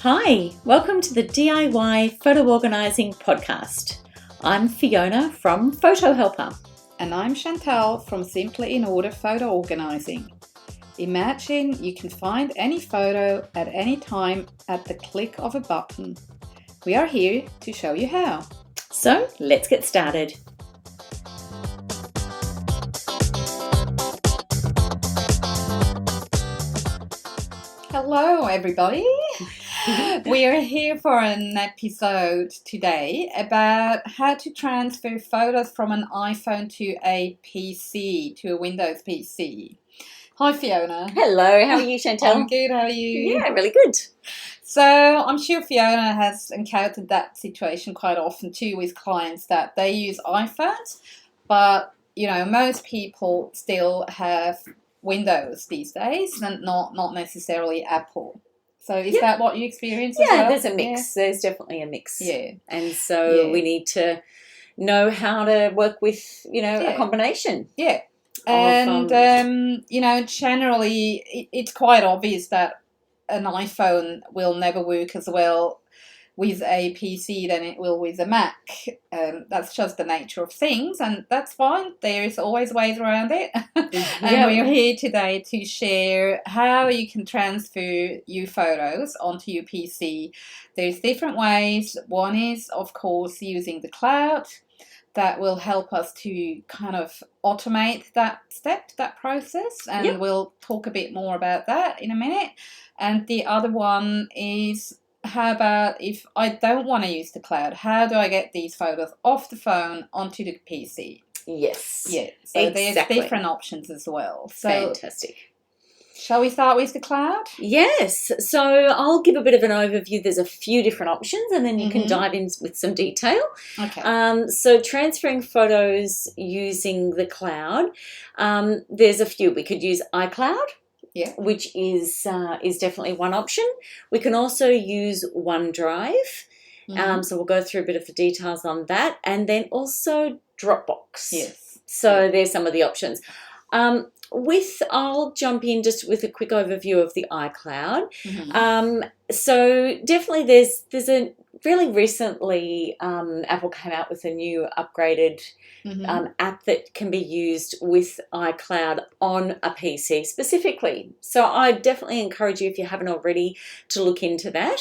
Hi, welcome to the DIY Photo Organising Podcast. I'm Fiona from Photo Helper. And I'm Chantal from Simply in Order Photo Organising. Imagine you can find any photo at any time at the click of a button. We are here to show you how. So let's get started. Hello everybody. We are here for an episode today about how to transfer photos from an iPhone to a PC, to a Windows PC. Hi Fiona. Hello, how are you, Chantal? I'm good, how are you? Yeah, really good. So I'm sure Fiona has encountered that situation quite often too with clients that they use iPhones, but most people still have Windows these days and not necessarily Apple. So is that what you experience as well? Yeah, there's a mix. Yeah. There's definitely a mix. Yeah. And so we need to know how to work with, a combination. Yeah. And, generally it's quite obvious that an iPhone will never work as well with a PC than it will with a Mac. That's just the nature of things, and that's fine. There's always ways around it. And we're here today to share how you can transfer your photos onto your PC. There's different ways. One is, of course, using the cloud. That will help us to kind of automate that step, that process, and we'll talk a bit more about that in a minute. And the other one is, how about if I don't want to use the cloud? How do I get these photos off the phone onto the PC? Yes. Yeah. So there's different options as well. So, fantastic. Shall we start with the cloud? Yes. So I'll give a bit of an overview. There's a few different options, and then you can dive in with some detail. Okay. So transferring photos using the cloud, there's a few. We could use iCloud. Yeah. Which is definitely one option. We can also use OneDrive. So we'll go through a bit of the details on that. And then also Dropbox. Yes. So there's some of the options. I'll jump in just with a quick overview of the iCloud. So definitely there's a really recently Apple came out with a new upgraded app that can be used with iCloud on a PC specifically. So I definitely encourage you, if you haven't already, to look into that.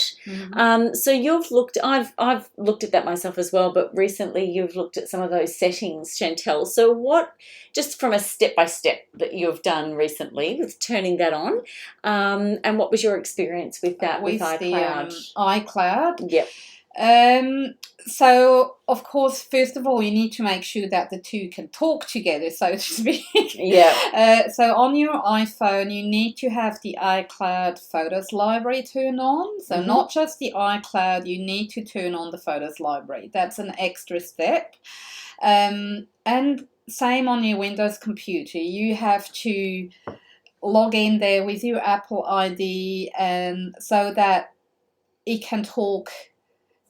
So I've looked at that myself as well, but recently you've looked at some of those settings, Chantal. So what, just from a step-by-step that you've done recently with turning that on, and what was your experience with that with iCloud? iCloud? Yep. So, of course, first of all, you need to make sure that the two can talk together, so to speak. Yeah. So on your iPhone, you need to have the iCloud Photos library turned on. So not just the iCloud, you need to turn on the Photos library. That's an extra step. And same on your Windows computer. You have to log in there with your Apple ID, and so that it can talk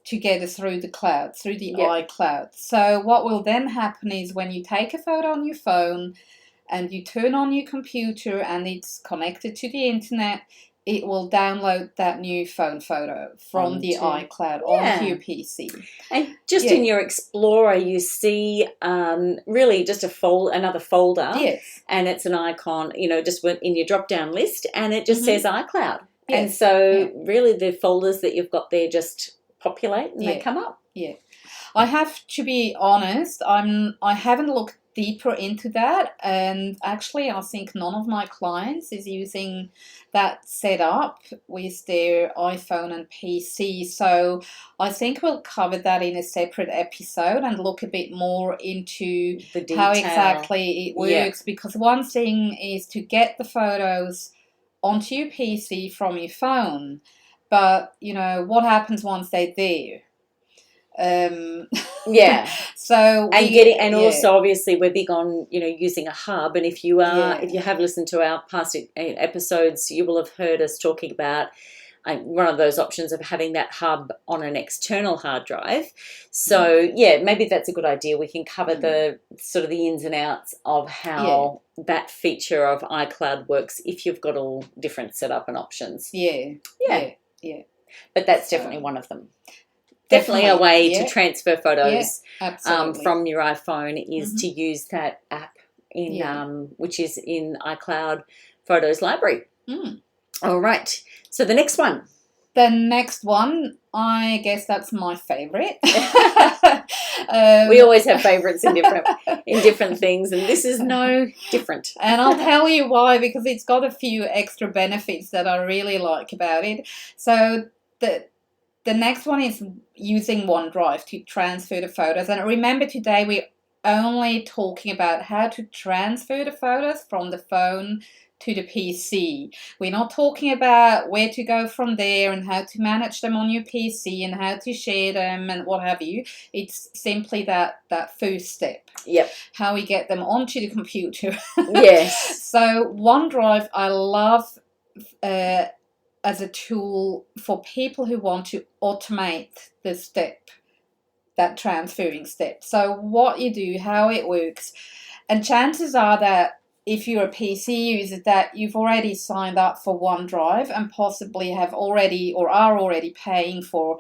together through the cloud, through the iCloud. So what will then happen is, when you take a photo on your phone and you turn on your computer and it's connected to the internet, it will download that new phone photo from the iCloud onto your PC. And just in your Explorer, you see really just another folder. Yes. And it's an icon, just in your drop-down list, and it just says iCloud. Yes. And so really the folders that you've got there just populate and they come up. Yeah. I have to be honest, I haven't looked deeper into that, and actually I think none of my clients is using that setup with their iPhone and PC. So I think we'll cover that in a separate episode and look a bit more into how exactly it works, because one thing is to get the photos onto your PC from your phone, but what happens once they're there? So also obviously we're big on using a hub, and if you have listened to our past episodes, you will have heard us talking about one of those options of having that hub on an external hard drive. So maybe that's a good idea. We can cover the sort of the ins and outs of how that feature of iCloud works if you've got all different setup and options. Yeah. But that's definitely one of them. Definitely a way to transfer photos from your iPhone is to use that app in which is in iCloud Photos Library. All right. So the next one. The next one, I guess that's my favourite. We always have favourites in different things, and this is no different. And I'll tell you why, because it's got a few extra benefits that I really like about it. So the next one is using OneDrive to transfer the photos. And remember, today we're only talking about how to transfer the photos from the phone to the PC. We're not talking about where to go from there and how to manage them on your PC and how to share them and what have you. It's simply that first step. Yep. How we get them onto the computer. Yes. So OneDrive I love as a tool for people who want to automate the step, that transferring step. So what you do, how it works, and chances are that if you're a PC user that you've already signed up for OneDrive and possibly have already or are already paying for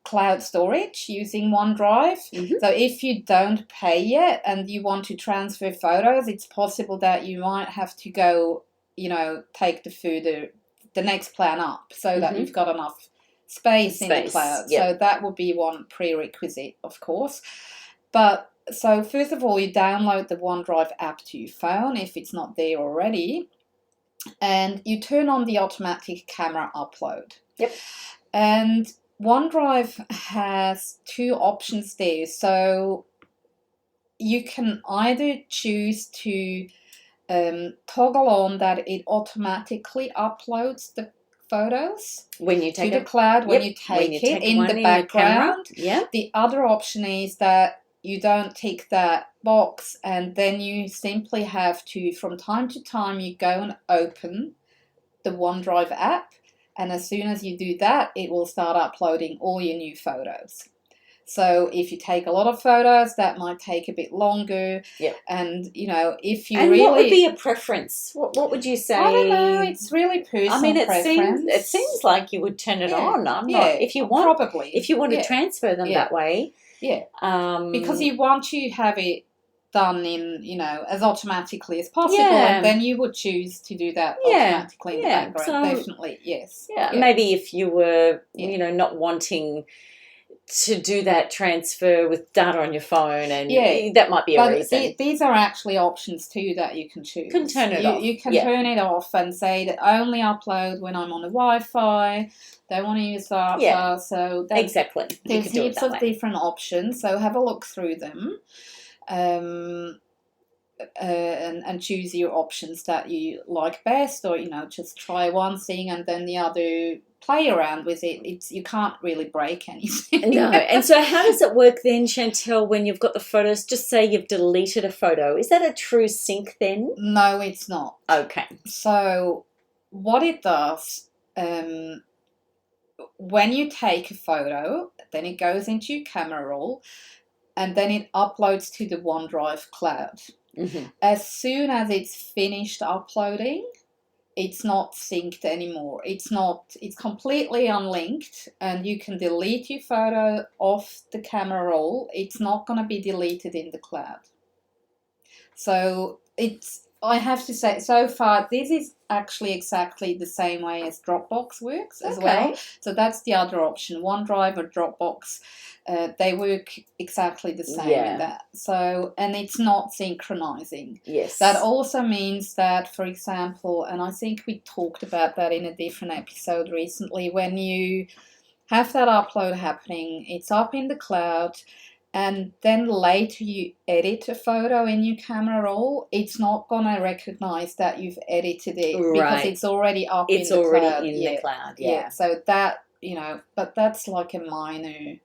cloud storage using OneDrive. So if you don't pay yet and you want to transfer photos, it's possible that you might have to go, take the next plan up so that you've got enough space in the cloud. Yep. So that would be one prerequisite, of course. But so first of all, you download the OneDrive app to your phone if it's not there already, and you turn on the automatic camera upload. Yep. And OneDrive has two options there. So you can either choose to toggle on that it automatically uploads the photos when you take to the cloud when you take it in the background. Yeah. The other option is that you don't tick that box, and then you simply have to, from time to time, you go and open the OneDrive app, and as soon as you do that, it will start uploading all your new photos. So if you take a lot of photos, that might take a bit longer. Yeah. And, if you and really... what would be a preference? What would you say? I don't know. It's really personal preference. It seems like you would turn it on. I'm not... If you want to transfer them that way... Yeah, because you want to have it done in, as automatically as possible, and then you would choose to do that automatically in the background. So, definitely, yes. Yeah, maybe if you were, not wanting to do that transfer with data on your phone, and that might be a reason. These are actually options too that you can choose. You can turn it off. You can turn it off and say that I only upload when I'm on the Wi-Fi. Don't want to use that. Yeah, so exactly. There's heaps of different options. So have a look through them, and choose your options that you like best, or just try one thing and then the other. Play around with it. You can't really break anything. No. And so how does it work then, Chantal, when you've got the photos? Just say you've deleted a photo. Is that a true sync then? No, it's not. Okay. So what it does, when you take a photo, then it goes into your camera roll, and then it uploads to the OneDrive cloud. As soon as it's finished uploading, it's not synced anymore. It's completely unlinked, and you can delete your photo off the camera roll. It's not going to be deleted in the cloud. So I have to say, so far, this is actually exactly the same way as Dropbox works as well. So that's the other option. OneDrive or Dropbox, they work exactly the same in that. So, and it's not synchronizing. Yes. That also means that, for example, and I think we talked about that in a different episode recently, when you have that upload happening, it's up in the cloud, and then later you edit a photo in your camera roll, it's not going to recognize that you've edited it because it's already up in the cloud. It's already in the cloud, yeah. So that, but that's like a minor,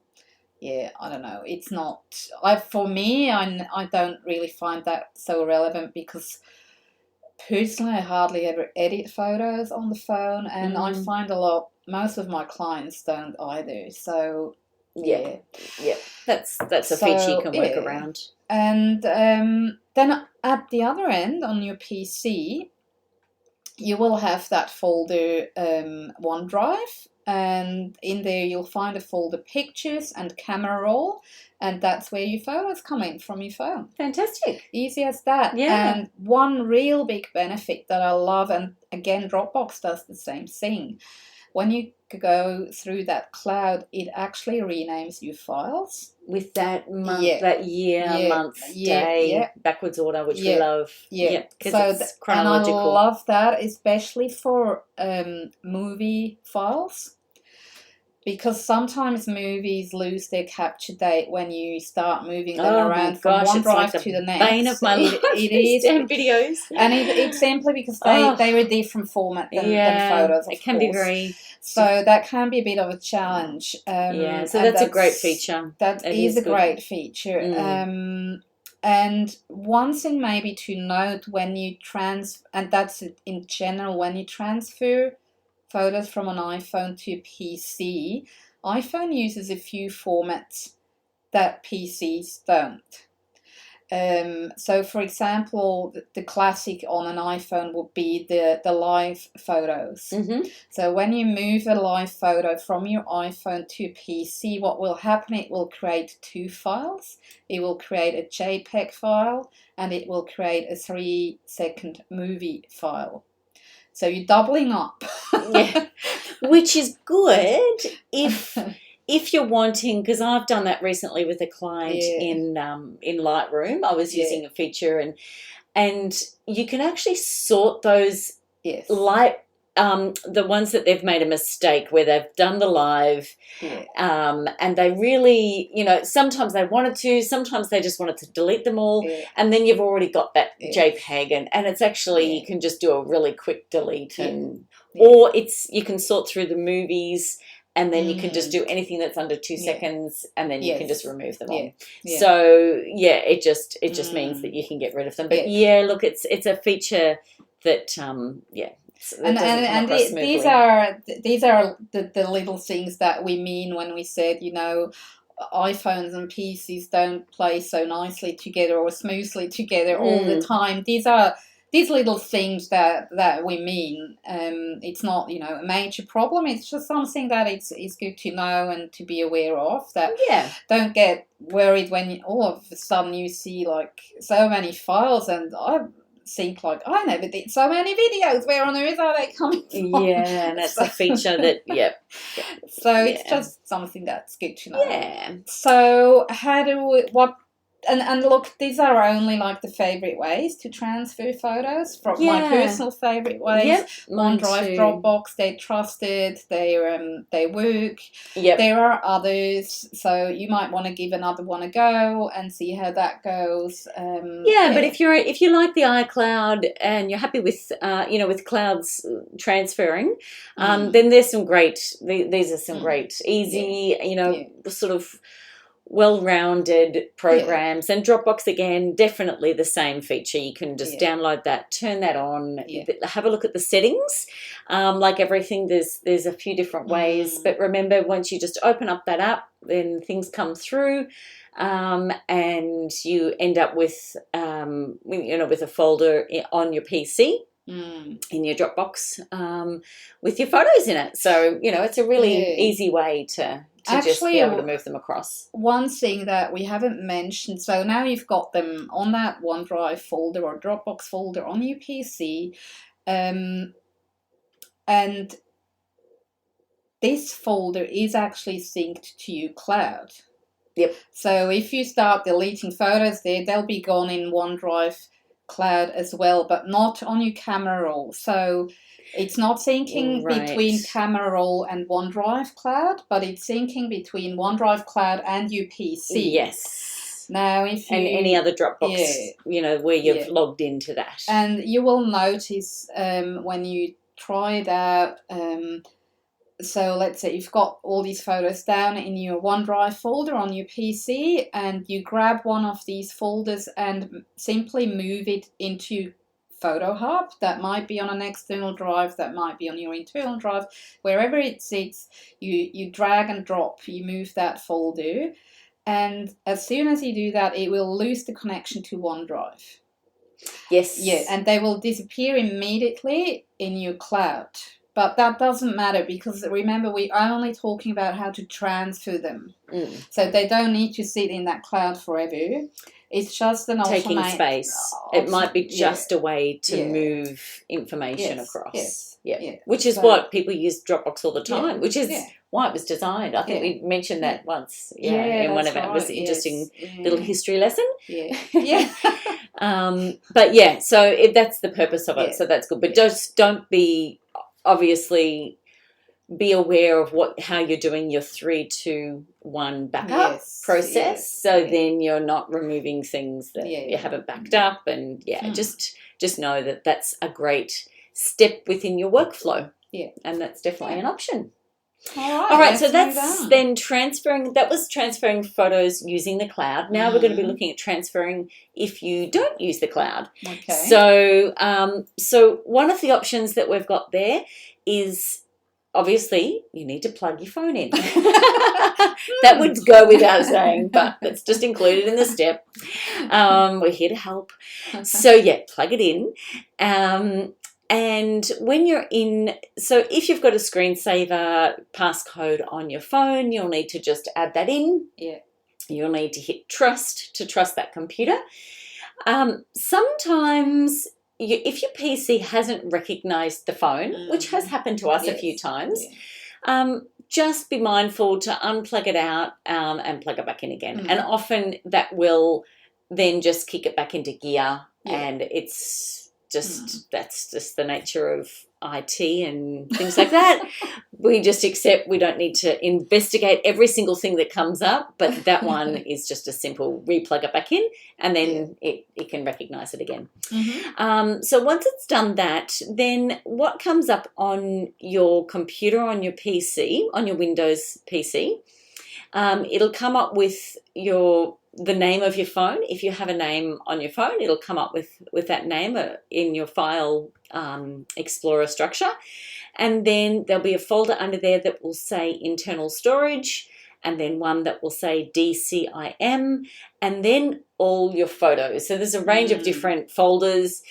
I don't know. It's not, for me, I don't really find that so relevant because personally I hardly ever edit photos on the phone, and I find most of my clients don't either. So, yeah. That's a feature you can work around. And then at the other end on your PC, you will have that folder OneDrive, and in there you'll find a folder pictures and camera roll, and that's where your photos come in from your phone. Fantastic. Easy as that. Yeah. And one real big benefit that I love, and again Dropbox does the same thing, when you go through that cloud, it actually renames your files. With that month, that year, month, day, backwards order, which we love. Yeah. Because it's chronological. And I love that, especially for movie files. Because sometimes movies lose their capture date when you start moving them around from one drive to the next. Bane of my life. It is. Damn videos. And it's simply because they're a different format than photos, it can be very... So that can be a bit of a challenge. So that's a great feature. That is a great feature. And one thing maybe to note when you and that's in general, when you transfer photos from an iPhone to a PC, iPhone uses a few formats that PCs don't. So, for example, the classic on an iPhone would be the live photos. So when you move a live photo from your iPhone to a PC, what will happen, it will create two files. It will create a JPEG file, and it will create a 3-second movie file. So you're doubling up. Which is good if you're wanting, because I've done that recently with a client in Lightroom. I was using a feature, and you can actually sort those the ones that they've made a mistake where they've done the live, and they really, sometimes they wanted to, sometimes they just wanted to delete them all, and then you've already got that JPEG, and it's actually, you can just do a really quick delete, or you can sort through the movies, and then you can just do anything that's under 2 seconds, and then you can just remove them all. So it just means that you can get rid of them. But look, it's a feature that and these are the little things that we mean when we said, iPhones and PCs don't play so nicely together or smoothly together all the time. These are these little things that we mean. It's not a major problem. It's just something that it's good to know and to be aware of. That don't get worried when all of a sudden you see like so many files, and I think like, I never did so many videos. Where on earth are they coming from? Yeah, and that's a feature that So it's just something that's good to know. Yeah. So and look, these are only like the favourite ways to transfer photos from my personal favourite ways. OneDrive, Dropbox, they're trusted, they work. There are others, so you might want to give another one a go and see how that goes. But if you like the iCloud and you're happy with with clouds transferring, then there's some great. These are some great, easy, sort of well-rounded programs. And Dropbox, again, definitely the same feature. You can just download that, turn that on, have a look at the settings. Like everything, there's a few different ways, but remember, once you just open up that app, then things come through, and you end up with with a folder on your PC in your Dropbox with your photos in it. So it's a really easy way to actually just be able to move them across. One thing that we haven't mentioned, so now you've got them on that OneDrive folder or Dropbox folder on your PC, and this folder is actually synced to your cloud. So if you start deleting photos there, they'll be gone in OneDrive cloud as well, but not on your camera roll. So it's not syncing between camera roll and OneDrive cloud, but it's syncing between OneDrive cloud and your PC. Yes. Now, if you, and any other Dropbox, where you've logged into that, and you will notice when you try it out. So let's say you've got all these photos down in your OneDrive folder on your PC, and you grab one of these folders and simply move it into Photo Hub. That might be on an external drive, that might be on your internal drive, wherever it sits, you drag and drop, you move that folder, and as soon as you do that, it will lose the connection to OneDrive. Yes. Yeah, and they will disappear immediately in your cloud. But that doesn't matter because remember we're only talking about how to transfer them. So they don't need to sit in that cloud forever. It's just an taking space. It might be just a way to move information across. Which is what people use Dropbox all the time, which is why it was designed. I think we mentioned that once. In one of our, it was an interesting little history lesson. But so that's the purpose of it. So that's good. But just don't be obviously. Be aware of how you're doing your 3-2-1 backup process. So then you're not removing things that you haven't backed up, and just know that that's a great step within your workflow. And that's definitely an option. All right. So that's then transferring. That was transferring photos using the cloud. Now we're going to be looking at transferring if you don't use the cloud. Okay. So one of the options that we've got there is. Obviously, you need to plug your phone in. That would go without saying, but it's just included in the step. We're here to help. So, plug it in. And when you're in, so if you've got a screensaver passcode on your phone, you'll need to just add that in. You'll need to hit trust to trust that computer. Sometimes... if your PC hasn't recognised the phone, which has happened to us a few times, just be mindful to unplug it out and plug it back in again. And often that will then just kick it back into gear, and it's just that's just the nature of IT and things like that. We just accept we don't need to investigate every single thing that comes up, but that one is just a simple replug it back in, and then it can recognise it again. So once it's done that, then what comes up on your computer, on your PC, on your Windows PC, it'll come up with the name of your phone. If you have a name on your phone, it'll come up with that name in your file Explorer structure. And then there'll be a folder under there that will say internal storage, and then one that will say DCIM, and then all your photos. So there's a range of different folders.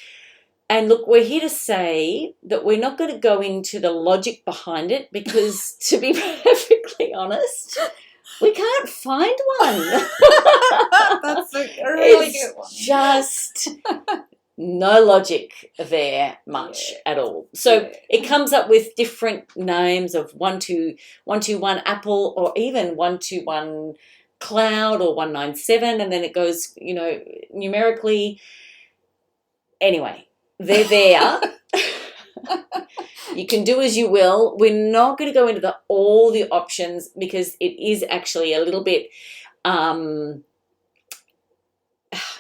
And look, we're here to say that we're not going to go into the logic behind it because, to be perfectly honest, we can't find one. That's a really good one. Just no logic there much at all. So it comes up with different names of 121 Apple, or even 121 Cloud, or 197, and then it goes, numerically. Anyway, they're there. You can do as you will. We're not going to go into all the options because it is actually a little bit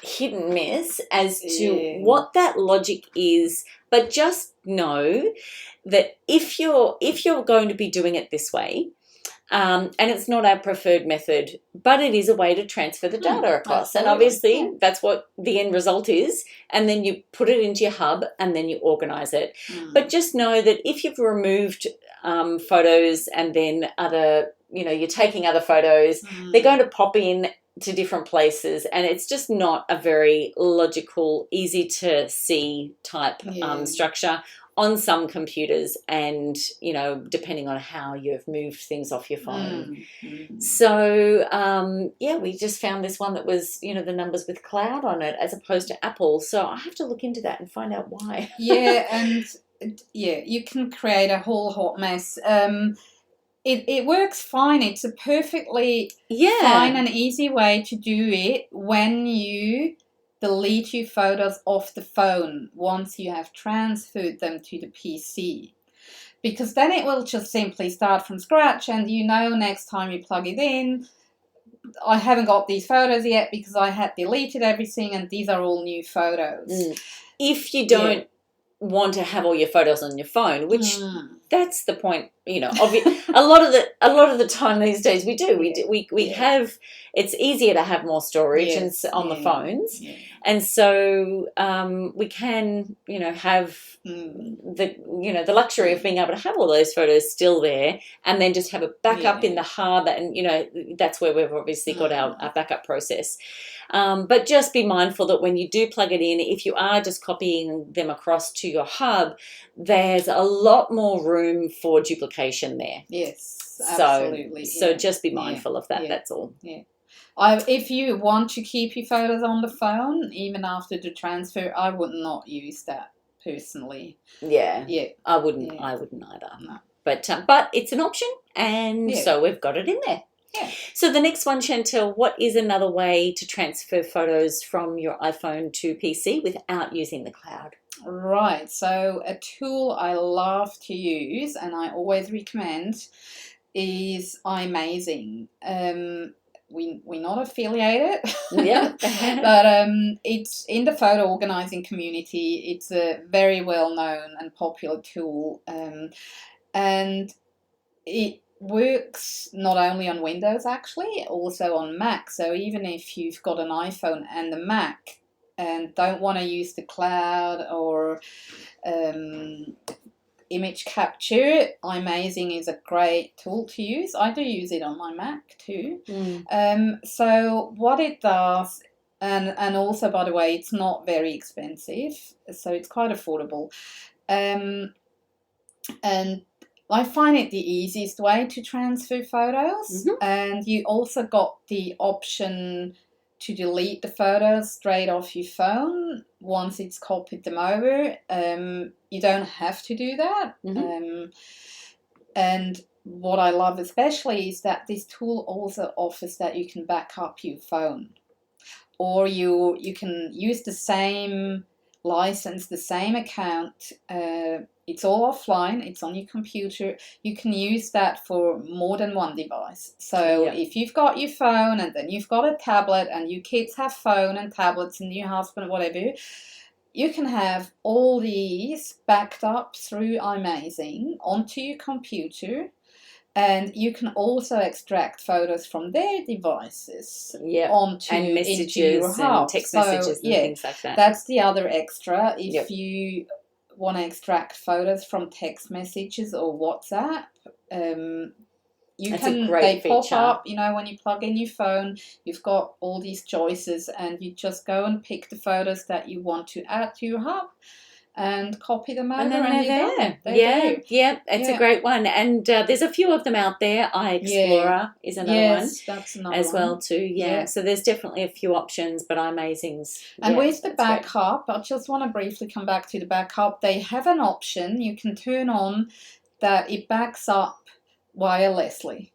hit and miss as to what that logic is. But just know that if you're going to be doing it this way, and it's not our preferred method, but it is a way to transfer the data across. And obviously that's what the end result is. And then you put it into your hub and then you organise it. But just know that if you've removed photos and then you're taking other photos, they're going to pop in to different places, and it's just not a very logical, easy to see type structure on some computers, and depending on how you've moved things off your phone. So we just found this one that was the numbers with cloud on it as opposed to Apple, so I have to look into that and find out why. You can create a whole hot mess. It works fine. It's a perfectly fine and easy way to do it when you delete your photos off the phone once you have transferred them to the PC. Because then it will just simply start from scratch, and next time you plug it in, I haven't got these photos yet because I had deleted everything, and these are all new photos. If you don't want to have all your photos on your phone, which that's the point, a lot of the time these days we do. We have, it's easier to have more storage on the phones. And so we can, have the luxury of being able to have all those photos still there, and then just have a backup in the hub, and that's where we've obviously got our backup process. But just be mindful that when you do plug it in, if you are just copying them across to your hub, there's a lot more room for duplication there. Yes, absolutely. So just be mindful of that. That's all. Yeah. If you want to keep your photos on the phone, even after the transfer, I would not use that personally. Yeah. I wouldn't either. No. But it's an option, and so we've got it in there. Yeah. So the next one, Chantal, what is another way to transfer photos from your iPhone to PC without using the cloud? Right. So a tool I love to use and I always recommend is iMazing. We're not affiliated, yeah, but it's in the photo organizing community. It's a very well known and popular tool, and it works not only on Windows actually, also on Mac. So even if you've got an iPhone and a Mac and don't want to use the cloud or image capture, iMazing is a great tool to use. I do use it on my Mac too. So what it does, and also by the way, it's not very expensive, so it's quite affordable. And I find it the easiest way to transfer photos, and you also got the option to delete the photos straight off your phone once it's copied them over. You don't have to do that. And what I love especially is that this tool also offers that you can back up your phone, or you can use the same license, the same account. It's all offline, it's on your computer. You can use that for more than one device. So if you've got your phone and then you've got a tablet and your kids have phone and tablets and your husband, whatever, you can have all these backed up through iMazing onto your computer. And you can also extract photos from their devices onto and messages into your hub. and text messages and things like that. That's the other extra. If you want to extract photos from text messages or WhatsApp, they pop up, when you plug in your phone, you've got all these choices and you just go and pick the photos that you want to add to your hub and copy them over, and then they're there. It's a great one, and there's a few of them out there. iExplorer is another one, that's another as one. well too. So there's definitely a few options, but iMazing's and with the backup, I just want to briefly come back to the backup. They have an option you can turn on that it backs up wirelessly.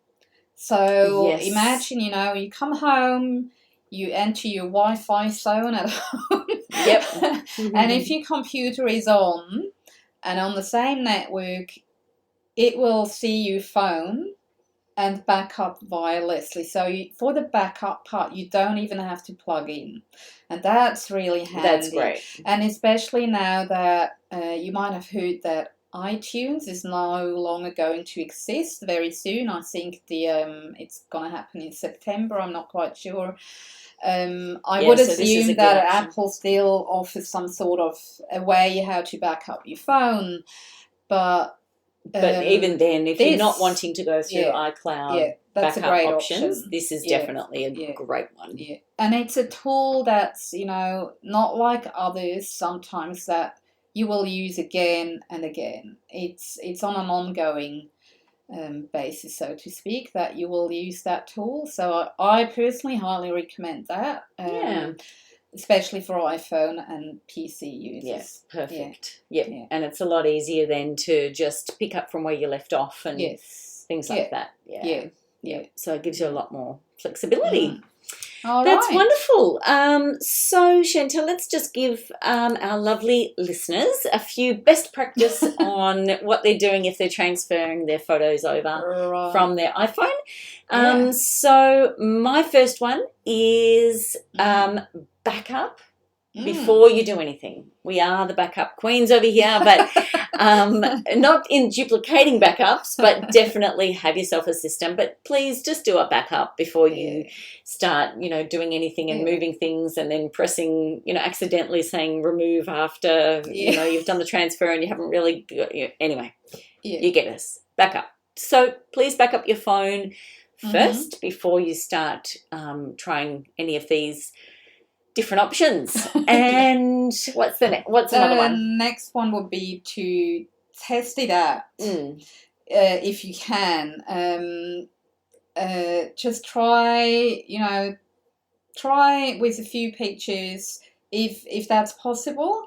So imagine, you come home, you enter your Wi-Fi zone at home. And if your computer is on and on the same network, it will see your phone and back up wirelessly. So for the backup part, you don't even have to plug in. And that's really handy. That's great. And especially now that you might have heard that iTunes is no longer going to exist very soon. I think it's going to happen in September. I'm not quite sure. I would assume that Apple still offers some sort of a way how to back up your phone, but even then, if you're not wanting to go through iCloud that's backup a great options, option. This is definitely a great one. And it's a tool that's not like others sometimes that you will use again and again. It's on an ongoing basis, so to speak, that you will use that tool. So I personally highly recommend that, especially for iPhone and PC users. Yes, perfect. And it's a lot easier then to just pick up from where you left off and things like that. So it gives you a lot more flexibility. That's wonderful. So, Chantal, let's just give our lovely listeners a few best practice on what they're doing if they're transferring their photos over from their iPhone. So my first one is backup before you do anything. We are the backup queens over here, but not in duplicating backups, but definitely have yourself a system. But please just do a backup before you start, doing anything and moving things and then pressing, accidentally saying remove after, you've done the transfer and you haven't really, anyway, you get us. Backup. So please back up your phone first before you start trying any of these different options. And what's another one? The next one would be to test it out if you can. Just try with a few pictures if that's possible.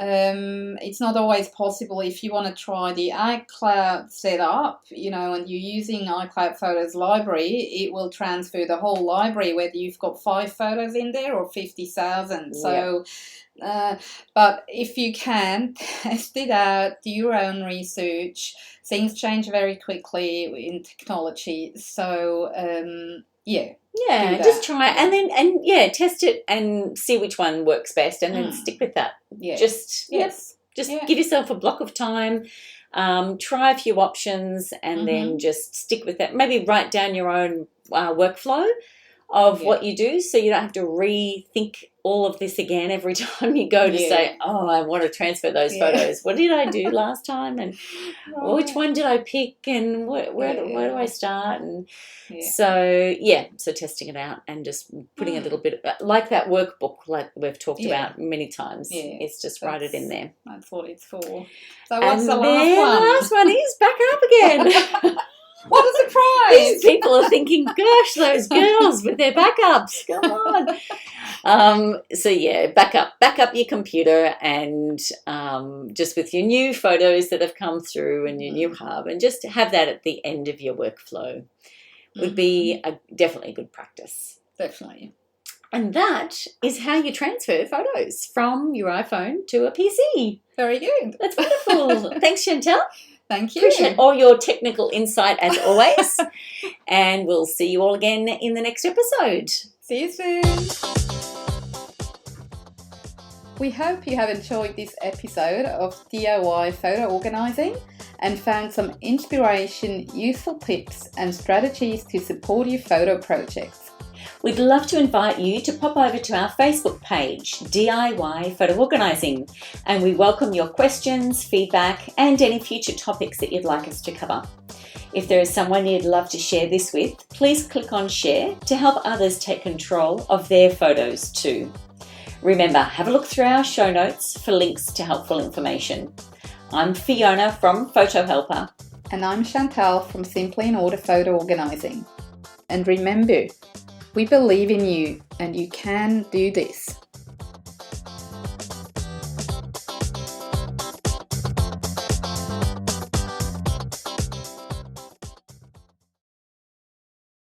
It's not always possible if you want to try the iCloud setup, and you're using iCloud Photos library, it will transfer the whole library, whether you've got 5 photos in there or 50,000. So, but if you can, test it out, do your own research. Things change very quickly in technology. So, just try it and test it and see which one works best, and then stick with that. Just give yourself a block of time, try a few options, and then just stick with that. Maybe write down your own workflow of what you do, so you don't have to rethink all of this again every time you go to say, oh, I want to transfer those photos. What did I do last time? And which one did I pick? And where do I start? And so testing it out and just putting a little bit, like that workbook, like we've talked about many times. It's just write it in there. That's what it's for. So what's the last one? The last one is back up again. What a surprise! These people are thinking, gosh, those girls with their backups. Come on. Back up your computer, and just with your new photos that have come through and your new hub, and just have that at the end of your workflow would be definitely a good practice. Definitely. And that is how you transfer photos from your iPhone to a PC. Very good. That's wonderful. Thanks, Chantal. Thank you. Appreciate all your technical insight as always. And we'll see you all again in the next episode. See you soon. We hope you have enjoyed this episode of DIY photo organising and found some inspiration, useful tips and strategies to support your photo projects. We'd love to invite you to pop over to our Facebook page, DIY Photo Organising, and we welcome your questions, feedback, and any future topics that you'd like us to cover. If there is someone you'd love to share this with, please click on Share to help others take control of their photos too. Remember, have a look through our show notes for links to helpful information. I'm Fiona from Photo Helper. And I'm Chantal from Simply in Order Photo Organising. And remember, we believe in you and you can do this.